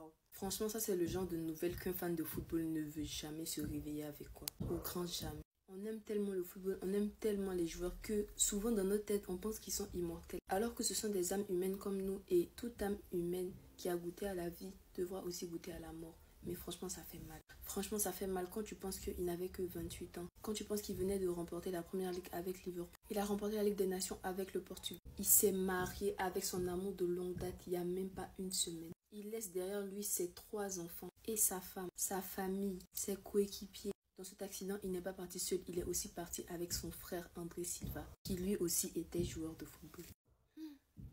Waouh. Franchement, ça c'est le genre de nouvelle qu'un fan de football ne veut jamais se réveiller avec quoi. Au grand jamais. On aime tellement le football, on aime tellement les joueurs que souvent dans nos têtes, on pense qu'ils sont immortels. Alors que ce sont des âmes humaines comme nous et toute âme humaine qui a goûté à la vie devra aussi goûter à la mort. Mais franchement, ça fait mal. Franchement, ça fait mal quand tu penses qu'il n'avait que 28 ans. Quand tu penses qu'il venait de remporter la première ligue avec Liverpool. Il a remporté la Ligue des Nations avec le Portugal. Il s'est marié avec son amour de longue date il n'y a même pas une semaine. Il laisse derrière lui ses 3 enfants et sa femme, sa famille, ses coéquipiers. Dans cet accident, il n'est pas parti seul. Il est aussi parti avec son frère André Silva, qui lui aussi était joueur de football.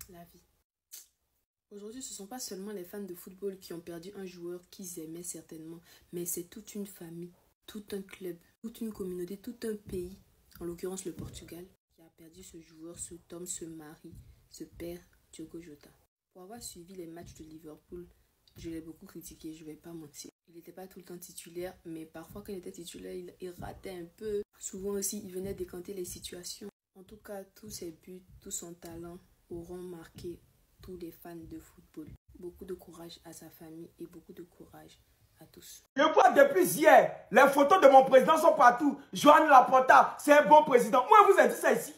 La vie. Aujourd'hui, ce ne sont pas seulement les fans de football qui ont perdu un joueur qu'ils aimaient certainement, mais c'est toute une famille, tout un club, toute une communauté, tout un pays, en l'occurrence le Portugal, qui a perdu ce joueur, cet homme, ce mari, ce père, Diogo Jota. Pour avoir suivi les matchs de Liverpool, je l'ai beaucoup critiqué, je ne vais pas mentir. Il n'était pas tout le temps titulaire, mais parfois quand il était titulaire, il ratait un peu. Souvent aussi, il venait décanter les situations. En tout cas, tous ses buts, tout son talent auront marqué tous les fans de football. Beaucoup de courage à sa famille et beaucoup de courage à tous. Je vois depuis hier, les photos de mon président sont partout. Joan Laporta, c'est un bon président. Moi, je vous ai dit ça ici.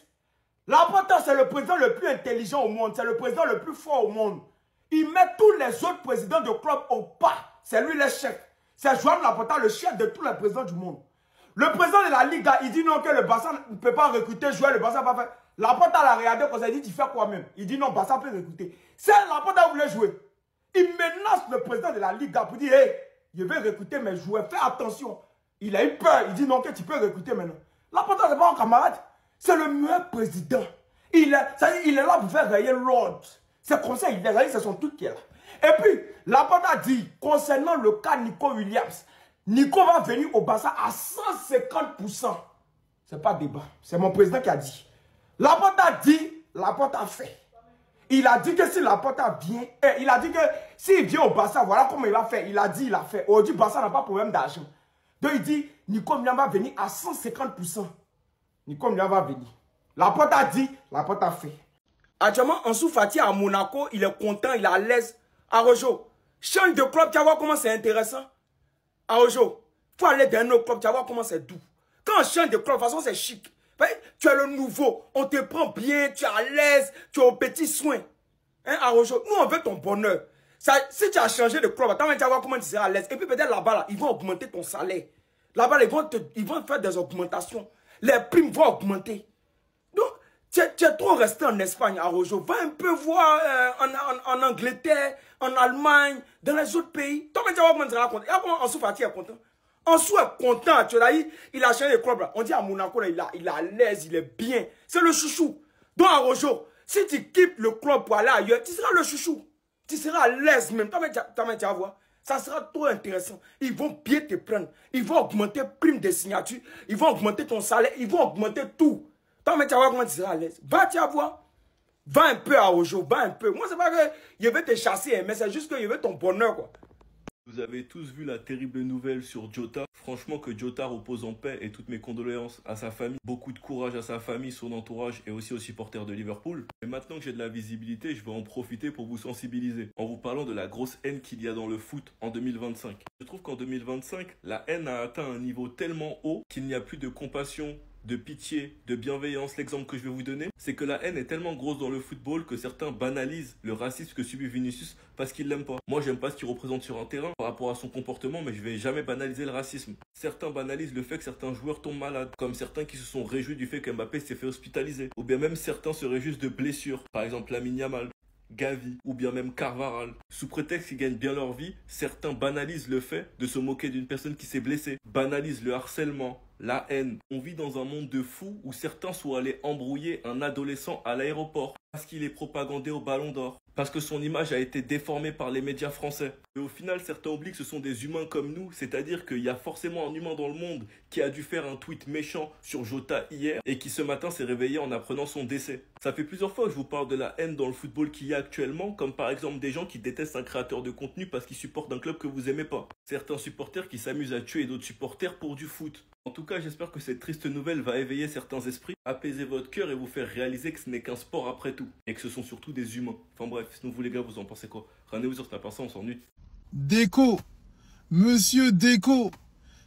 Laporta, c'est le président le plus intelligent au monde. C'est le président le plus fort au monde. Il met tous les autres présidents de club au pas. C'est lui le chef. C'est Joan Laporta, le chef de tous les présidents du monde. Le président de la Liga, il dit non que le Barça ne peut pas recruter, jouer, le Barça va faire. Laporta l'a regardé comme ça, il dit tu fais quoi même? Il dit non, Barça peut recruter. C'est Laporta qui voulait jouer. Il menace le président de la Liga pour dire hey, je vais recruter mes joueurs, fais attention. Il a eu peur, il dit non que tu peux recruter maintenant. Laporta, c'est pas un camarade, c'est le meilleur président. Il est là pour faire rayer l'ordre. C'est comme ça, il est là, c'est son truc qui est là. Et puis, Laporta dit, concernant le cas Nico Williams, Nico va venir au Barça à 150%. C'est pas débat, c'est mon président qui a dit. Laporta dit, Laporta fait. Il a dit que si Laporta vient, il a dit que s'il vient au Barça, voilà comment il va faire. Il a dit, il a fait. Aujourd'hui, Barça n'a pas de problème d'argent. Donc il dit, Nico Williams va venir à 150%. Nico Williams va venir. Laporta dit, Laporta fait. Actuellement, Ansu Fati à Monaco, il est content, il est à l'aise. Arojo, change de club, tu vas voir comment c'est intéressant. Arojo, il faut aller dans un autre club, tu vas voir comment c'est doux. Quand on change de club, de toute façon, c'est chic. Tu es le nouveau, on te prend bien, tu es à l'aise, tu es au petit soin. Hein, Arojo, nous on veut ton bonheur. Ça, si tu as changé de club, attends, tu vas voir comment tu seras à l'aise. Et puis peut-être là-bas, là, ils vont augmenter ton salaire. Là-bas, ils vont faire des augmentations. Les primes vont augmenter. Donc, tu es trop resté en Espagne, Arojo. Va un peu voir en Angleterre, en Allemagne, dans les autres pays. Toi, tu vas voir comment tu seras content. Et après, Ansu Fati est content. Ansu est content, tu vois, il a changé de club là. On dit à Monaco, là, il est à l'aise, il est bien. C'est le chouchou. Donc, Arojo, si tu quittes le club pour aller ailleurs, tu seras le chouchou. Tu seras à l'aise même. Toi, tu vas voir. Ça sera trop intéressant. Ils vont bien te prendre. Ils vont augmenter prime de signature. Ils vont augmenter ton salaire. Ils vont augmenter tout. Toi, tu vas voir comment tu seras à l'aise. Va, tu vas voir. Va un peu à Arojo, va un peu. Moi, c'est pas que je vais te chasser, mais c'est juste que je veux ton bonheur, quoi. Vous avez tous vu la terrible nouvelle sur Jota. Franchement, que Jota repose en paix et toutes mes condoléances à sa famille. Beaucoup de courage à sa famille, son entourage et aussi aux supporters de Liverpool. Et maintenant que j'ai de la visibilité, je vais en profiter pour vous sensibiliser en vous parlant de la grosse haine qu'il y a dans le foot en 2025. Je trouve qu'en 2025, la haine a atteint un niveau tellement haut qu'il n'y a plus de compassion, de pitié, de bienveillance. L'exemple que je vais vous donner, c'est que la haine est tellement grosse dans le football que certains banalisent le racisme que subit Vinicius parce qu'ils l'aiment pas. Moi, j'aime pas ce qu'il représente sur un terrain par rapport à son comportement, mais je vais jamais banaliser le racisme. Certains banalisent le fait que certains joueurs tombent malades, comme certains qui se sont réjouis du fait qu'Mbappé s'est fait hospitaliser, ou bien même certains se réjouissent de blessures, par exemple Lamine Yamal, Gavi ou bien même Carvajal. Sous prétexte qu'ils gagnent bien leur vie, certains banalisent le fait de se moquer d'une personne qui s'est blessée, banalisent le harcèlement, la haine. On vit dans un monde de fous où certains sont allés embrouiller un adolescent à l'aéroport parce qu'il est propagandé au Ballon d'Or, parce que son image a été déformée par les médias français. Et au final, certains oublient que ce sont des humains comme nous, c'est-à-dire qu'il y a forcément un humain dans le monde qui a dû faire un tweet méchant sur Jota hier et qui ce matin s'est réveillé en apprenant son décès. Ça fait plusieurs fois que je vous parle de la haine dans le football qu'il y a actuellement, comme par exemple des gens qui détestent un créateur de contenu parce qu'il supporte un club que vous aimez pas. Certains supporters qui s'amusent à tuer d'autres supporters pour du foot. En tout cas, j'espère que cette triste nouvelle va éveiller certains esprits, apaiser votre cœur et vous faire réaliser que ce n'est qu'un sport après tout. Et que ce sont surtout des humains. Enfin bref, sinon vous les gars, vous en pensez quoi? Rendez-vous sur Snap, on s'ennuie. Deco, monsieur Deco,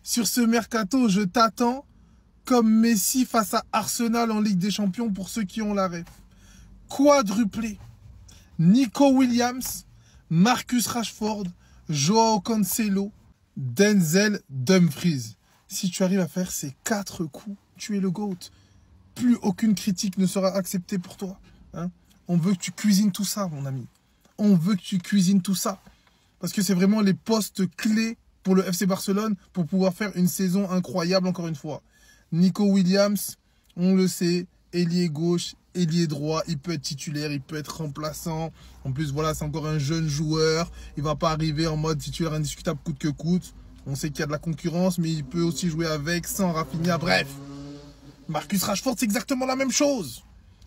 sur ce mercato, je t'attends comme Messi face à Arsenal en Ligue des Champions pour ceux qui ont la ref. Quadruplé. Nico Williams, Marcus Rashford, Joao Cancelo, Denzel Dumfries. Si tu arrives à faire ces 4 coups, tu es le GOAT. Plus aucune critique ne sera acceptée pour toi. Hein? On veut que tu cuisines tout ça, mon ami. On veut que tu cuisines tout ça. Parce que c'est vraiment les postes clés pour le FC Barcelone pour pouvoir faire une saison incroyable encore une fois. Nico Williams, on le sait, ailier gauche, ailier droit, il peut être titulaire, il peut être remplaçant. En plus, voilà, c'est encore un jeune joueur. Il ne va pas arriver en mode titulaire indiscutable coûte que coûte. On sait qu'il y a de la concurrence, mais il peut aussi jouer avec, sans Rafinha. Bref, Marcus Rashford, c'est exactement la même chose.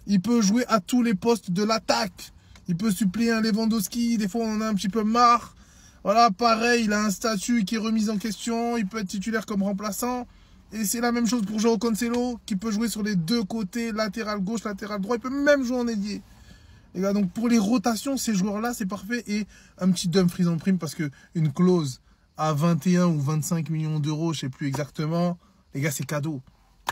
Il peut jouer à tous les postes de l'attaque. Il peut suppléer un Lewandowski. Des fois, on en a un petit peu marre. Voilà, pareil, il a un statut qui est remis en question. Il peut être titulaire comme remplaçant. Et c'est la même chose pour Joao Cancelo, qui peut jouer sur les deux côtés, latéral gauche, latéral droit. Il peut même jouer en ailier. Et là, donc pour les rotations, ces joueurs-là, c'est parfait. Et un petit Dumfries en prime, parce qu'une clause à 21 ou 25 millions d'euros, je ne sais plus exactement, les gars, c'est cadeau.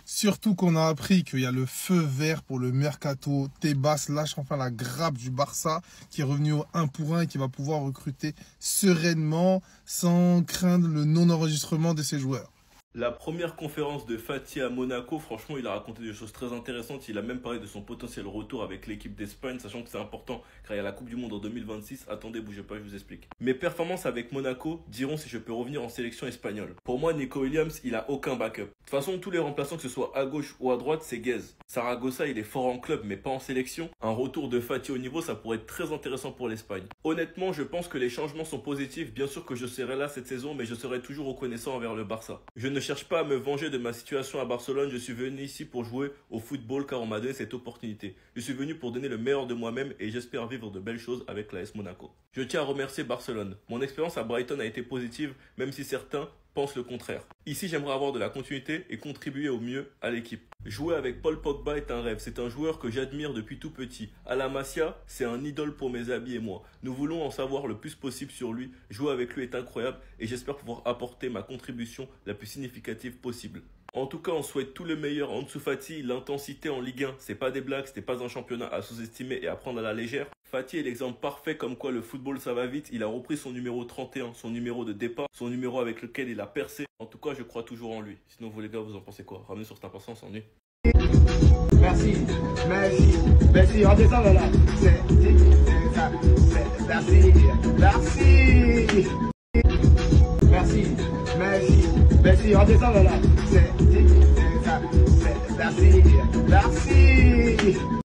Surtout qu'on a appris qu'il y a le feu vert pour le mercato. Tebas lâche enfin la grappe du Barça qui est revenu au 1 pour 1 et qui va pouvoir recruter sereinement sans craindre le non-enregistrement de ses joueurs. La première conférence de Fati à Monaco, franchement, il a raconté des choses très intéressantes. Il a même parlé de son potentiel retour avec l'équipe d'Espagne, sachant que c'est important car il y a la Coupe du Monde en 2026. Attendez, bougez pas, je vous explique. Mes performances avec Monaco diront si je peux revenir en sélection espagnole. Pour moi, Nico Williams, il a aucun backup. De toute façon, tous les remplaçants, que ce soit à gauche ou à droite, c'est gaze. Saragossa, il est fort en club, mais pas en sélection. Un retour de Fati au niveau, ça pourrait être très intéressant pour l'Espagne. Honnêtement, je pense que les changements sont positifs. Bien sûr que je serai là cette saison, mais je serai toujours reconnaissant envers le Barça. Je ne cherche pas à me venger de ma situation à Barcelone. Je suis venu ici pour jouer au football car on m'a donné cette opportunité. Je suis venu pour donner le meilleur de moi-même et j'espère vivre de belles choses avec l'AS Monaco. Je tiens à remercier Barcelone. Mon expérience à Brighton a été positive, même si certains pensent le contraire. Ici, j'aimerais avoir de la continuité et contribuer au mieux à l'équipe. Jouer avec Paul Pogba est un rêve. C'est un joueur que j'admire depuis tout petit. À la Masia, c'est un idole pour mes amis et moi. Nous voulons en savoir le plus possible sur lui. Jouer avec lui est incroyable et j'espère pouvoir apporter ma contribution la plus significative possible. En tout cas, on souhaite tout le meilleur à Ansu Fati. L'intensité en Ligue 1, c'est pas des blagues, c'était pas un championnat à sous-estimer et à prendre à la légère. Fati est l'exemple parfait comme quoi le football ça va vite. Il a repris son numéro 31, son numéro de départ, son numéro avec lequel il a percé. En tout cas, je crois toujours en lui. Sinon, vous les gars, vous en pensez quoi? Ramenez sur ta patience, on s'ennuie. Merci, merci, merci, redescends là, c'est ça, merci, merci, merci, merci, merci, redescends là, c'est ça, merci, merci.